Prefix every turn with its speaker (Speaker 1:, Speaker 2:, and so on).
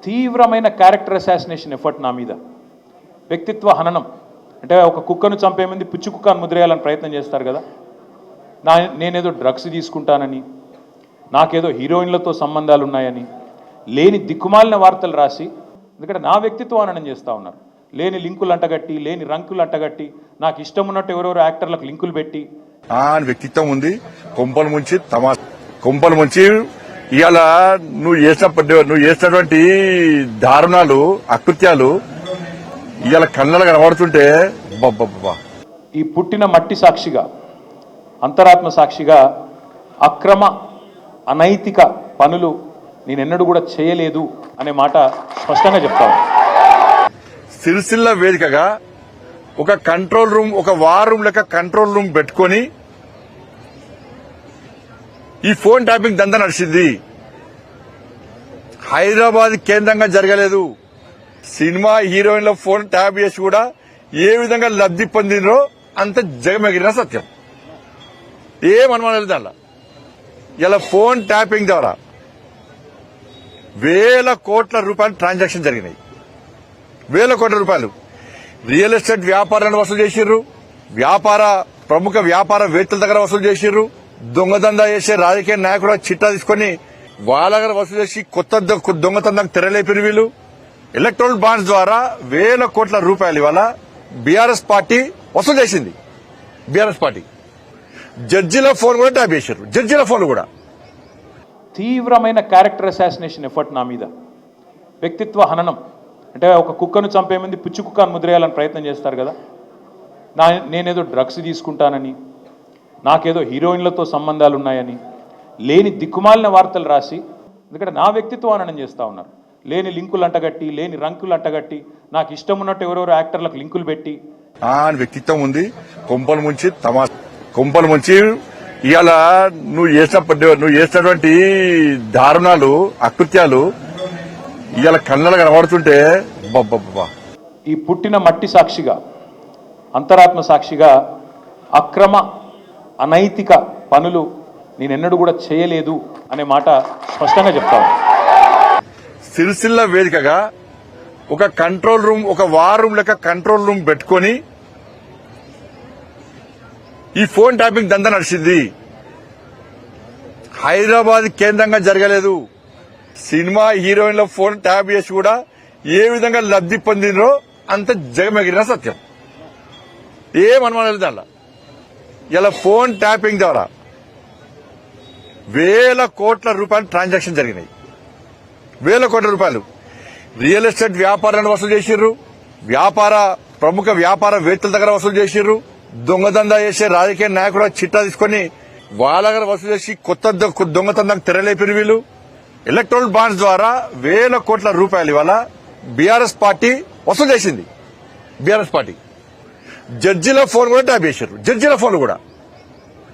Speaker 1: తీవ్రమైన character assassination effort నా మీద, వ్యక్తిత్వ హననం. అంటే ఒక కుక్కను చంపే ముందు పిచ్చి కుక్కను ముద్రేయాలని ప్రయత్నం చేస్తారు కదా. నేనేదో డ్రగ్స్ తీసుకుంటానని, నాకేదో హీరోయిన్లతో సంబంధాలు ఉన్నాయని లేని దిక్కుమాలిన వార్తలు రాసి, ఎందుకంటే నా వ్యక్తిత్వ హననం చేస్తూ ఉన్నారు. లేని లింకులు అంటగట్టి, లేని రంకులు అంటగట్టి, నాకు ఇష్టం ఉన్నట్టు ఎవరెవరో యాక్టర్లకు లింకులు పెట్టి
Speaker 2: వ్యక్తిత్వం ఉంది. కొంపలు ముంచి ఇవాళ నువ్వు చేసినటువంటి దారుణాలు, అకృత్యాలు ఇవాళ కళ్ళలో కనబడుతుంటే
Speaker 1: ఈ పుట్టిన మట్టి సాక్షిగా, అంతరాత్మ సాక్షిగా అక్రమ అనైతిక పనులు నేనెన్నడూ కూడా చేయలేదు అనే మాట స్పష్టంగా చెప్తాను.
Speaker 2: సిరిసిల్ల వేదికగా ఒక కంట్రోల్ రూమ్, ఒక వార్ రూమ్ లెక్క కంట్రోల్ రూమ్ పెట్టుకుని ఈ ఫోన్ ట్యాపింగ్ దందా నడిచింది. హైదరాబాద్ కేంద్రంగా జరగలేదు. సినిమా హీరోయిన్ల ఫోన్ ట్యాప్ చేసి కూడా ఏ విధంగా లబ్ధి పొందినరో అంత జగమెగిరిన సత్యం. ఏమనుమానం దాంట్లో ఇలా ఫోన్ ట్యాపింగ్ ద్వారా వేల కోట్ల రూపాయలు ట్రాన్సాక్షన్ జరిగినాయి. వేల కోట్ల రూపాయలు రియల్ ఎస్టేట్ వ్యాపారాన్ని వసూలు చేసిర్రు, ప్రముఖ వ్యాపారవేత్తల దగ్గర వసూలు చేసిర్రు, దొంగదందా చేసే రాజకీయ నాయకుల చిట్టా తీసుకుని వాళ్ళ దగ్గర వసూలు చేసి కొత్త దొంగతందాకు తెరలేపిరు వీళ్ళు. ఎలక్ట్రల్ బాండ్స్ ద్వారా వేల కోట్ల రూపాయలు ఇవాళ బీఆర్ఎస్ పార్టీ వసూలు చేసింది. బీఆర్ఎస్ పార్టీ జడ్జిల ఫోన్ కూడా ట్యాప్ చేశారు. జడ్జిల ఫోన్ కూడా
Speaker 1: తీవ్రమైన క్యారెక్టర్ అసాసినేషన్ ఎఫర్ట్ నా మీద, వ్యక్తిత్వ హననం. అంటే ఒక కుక్కను చంపే ముందు పిచ్చి కుక్కను ముద్రేయాలని ప్రయత్నం చేస్తారు కదా. నేనేదో డ్రగ్స్ తీసుకుంటానని, నాకేదో హీరోయిన్లతో సంబంధాలు ఉన్నాయని లేని దిక్కుమాలిన వార్తలు రాసి, ఎందుకంటే నా వ్యక్తిత్వ హననం చేస్తూ ఉన్నారు. లేని లింకులు అంటగట్టి, లేని రంకులు అంటగట్టి, నాకు ఇష్టం ఉన్నట్టు ఎవరెవరో యాక్టర్లకు లింకులు పెట్టి
Speaker 2: వ్యక్తిత్వం ఉంది. కొంపలు ముంచి ఇవాళ నువ్వు చేసినటువంటి దారుణాలు, అకృత్యాలు ఇవాళ కళ్ళలో కనబడుతుంటే
Speaker 1: ఈ పుట్టిన మట్టి సాక్షిగా, అంతరాత్మ సాక్షిగా అక్రమ అనైతిక పనులు నేనెన్నడూ కూడా చేయలేదు అనే మాట స్పష్టంగా చెప్తాను.
Speaker 2: సిరిసిల్ల వేదికగా ఒక కంట్రోల్ రూమ్, ఒక వార్ రూమ్ లెక్క కంట్రోల్ రూమ్ పెట్టుకుని ఈ ఫోన్ ట్యాపింగ్ దందా నడిచింది. హైదరాబాద్ కేంద్రంగా జరగలేదు. సినిమా హీరోయిన్ల ఫోన్ ట్యాప్ చేసి కూడా ఏ విధంగా లబ్ధి పొందినరో అంత జగమెగిరిన సత్యం. ఏమనుమానం దాంట్లో ఇలా ఫోన్ ట్యాపింగ్ ద్వారా వేల కోట్ల రూపాయలు ట్రాన్సాక్షన్ జరిగినాయి. వేల కోట్ల రూపాయలు రియల్ ఎస్టేట్ వ్యాపారాన్ని వసూలు చేసిర్రు, ప్రముఖ వ్యాపారవేత్తల దగ్గర వసూలు చేసిర్రు, దొంగదందా చేసే రాజకీయ నాయకుల చిట్టా తీసుకుని వాళ్ళ దగ్గర వసూలు చేసి కొత్త దొంగతందాకు తెరలేపిరు వీళ్ళు. ఎలక్ట్రల్ బాండ్స్ ద్వారా వేల కోట్ల రూపాయలు ఇవాళ బీఆర్ఎస్ పార్టీ వసూలు చేసింది. బీఆర్ఎస్ పార్టీ జడ్జిల ఫోన్ కూడా ట్యాప్ చేశారు. జడ్జిల ఫోన్ కూడా